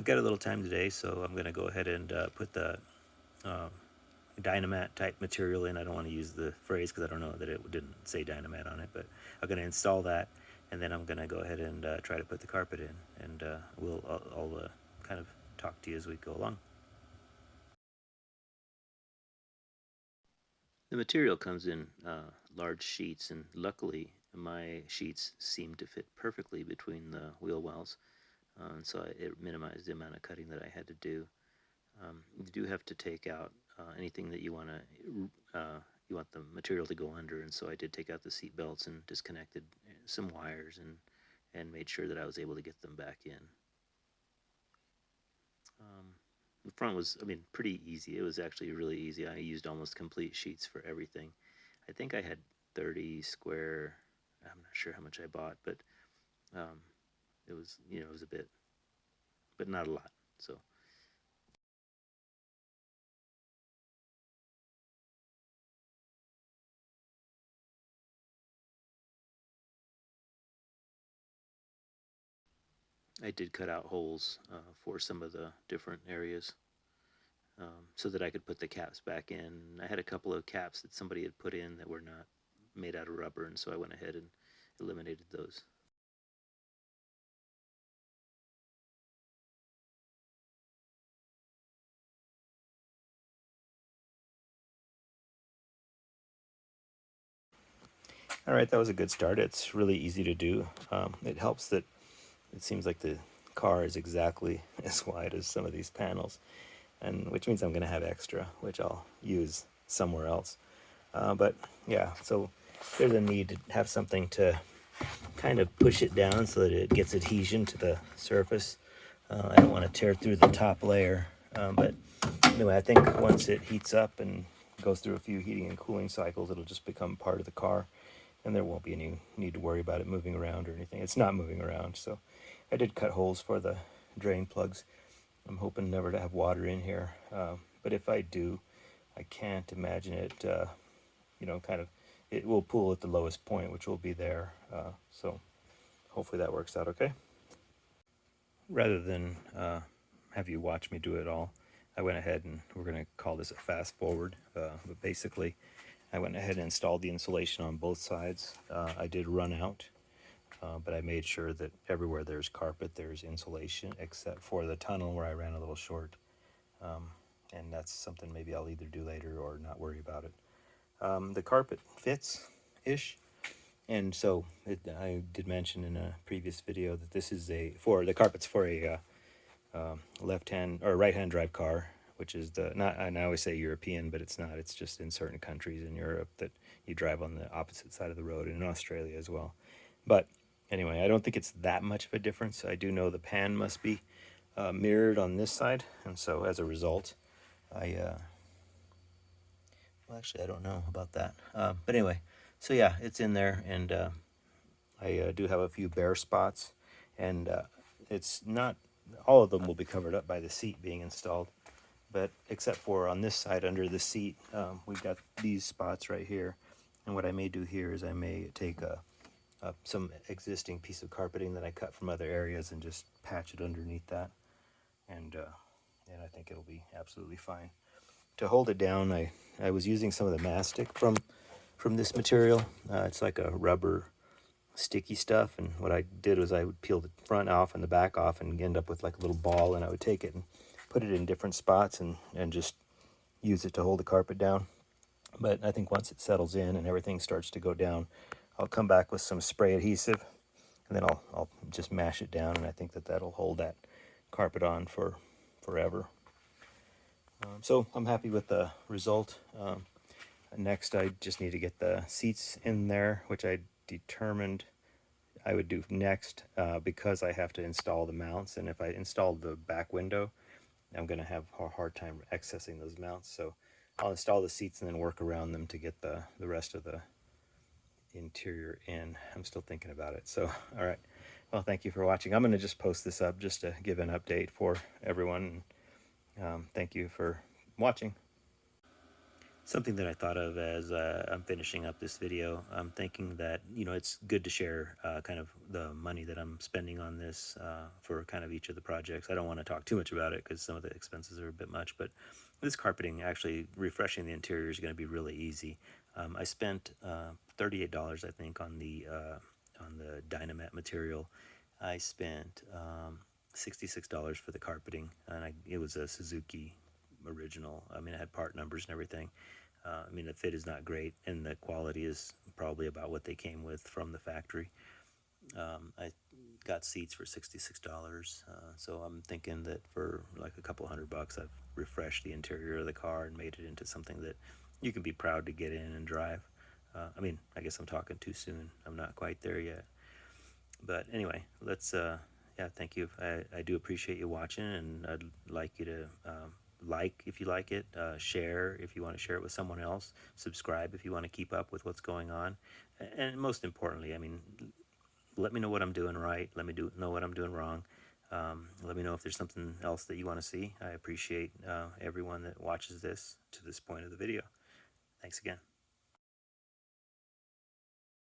I've got a little time today, so I'm going to go ahead and put the uh, Dynamat type material in. I don't want to use the phrase because I don't know that it didn't say Dynamat on it, but I'm going to install that, and then I'm going to go ahead and try to put the carpet in, and I'll kind of talk to you as we go along. The material comes in large sheets, and luckily my sheets seem to fit perfectly between the wheel wells, and so it minimized the amount of cutting that I had to do. You do have to take out anything that you want the material to go under, and so I did take out the seat belts and disconnected some wires and made sure that I was able to get them back in. The front was, I mean, pretty easy. It was actually really easy. I used almost complete sheets for everything. I think I had 30 square. I'm not sure how much I bought, but it was, it was a bit, but not a lot. So I did cut out holes for some of the different areas so that I could put the caps back in. I had a couple of caps that somebody had put in that were not made out of rubber, and so I went ahead and eliminated those. All right, that was a good start. It's really easy to do. It helps that it seems like the car is exactly as wide as some of these panels, and which means I'm going to have extra, which I'll use somewhere else. But yeah, so there's a need to have something to kind of push it down so that it gets adhesion to the surface. I don't want to tear through the top layer, but anyway, I think once it heats up and goes through a few heating and cooling cycles, it'll just become part of the car, and there won't be any need to worry about it moving around or anything. It's not moving around, so I did cut holes for the drain plugs. I'm hoping never to have water in here, but if I do, I can't imagine it, kind of, it will pool at the lowest point, which will be there, so hopefully that works out okay. Rather than have you watch me do it all, I went ahead and we're going to call this a fast forward, but basically I went ahead and installed the insulation on both sides. I did run out, but I made sure that everywhere there's carpet, there's insulation, except for the tunnel where I ran a little short. And that's something maybe I'll either do later or not worry about it. The carpet fits-ish. And so I did mention in a previous video that this is the carpet's for a left-hand or right-hand drive car, which is not, and I always say European, but it's not. It's just in certain countries in Europe that you drive on the opposite side of the road, and in Australia as well. But anyway, I don't think it's that much of a difference. I do know the pan must be mirrored on this side, and so as a result, well, actually, I don't know about that. But anyway, so yeah, it's in there, and I do have a few bare spots, and it's not all of them will be covered up by the seat being installed, but except for on this side under the seat, we've got these spots right here. And what I may do here is I may take some existing piece of carpeting that I cut from other areas and just patch it underneath that, and I think it'll be absolutely fine. To hold it down, I was using some of the mastic from this material. It's like a rubber sticky stuff, and what I did was I would peel the front off and the back off and end up with like a little ball, and I would take it and put it in different spots and just use it to hold the carpet down. But I think once it settles in and everything starts to go down, I'll come back with some spray adhesive, and then I'll just mash it down, and I think that that'll hold that carpet on for forever. So I'm happy with the result. Next, I just need to get the seats in there, which I determined I would do next because I have to install the mounts, and if I install the back window, I'm going to have a hard time accessing those mounts. So I'll install the seats and then work around them to get the rest of the interior in. I'm still thinking about it. So, all right. Well, thank you for watching. I'm going to just post this up just to give an update for everyone. Thank you for watching. Something that I thought of as I'm finishing up this video, I'm thinking that, it's good to share kind of the money that I'm spending on this for kind of each of the projects. I don't want to talk too much about it because some of the expenses are a bit much, but this carpeting, actually refreshing the interior, is going to be really easy. I spent $38, I think, on the Dynamat material. I spent $66 for the carpeting, and it was a Suzuki original. I mean, it had part numbers and everything. I mean, the fit is not great, and the quality is probably about what they came with from the factory. I got seats for $66, so I'm thinking that for like a couple $100, I've refreshed the interior of the car and made it into something that you can be proud to get in and drive. I mean, I guess I'm talking too soon. I'm not quite there yet. But anyway, yeah, thank you. I do appreciate you watching, and I'd like you to like if you like it, share if you want to share it with someone else, subscribe if you want to keep up with what's going on, and most importantly, I mean, let me know what I'm doing right. Let me know what I'm doing wrong. Let me know if there's something else that you want to see. I appreciate everyone that watches this to this point of the video. Thanks again.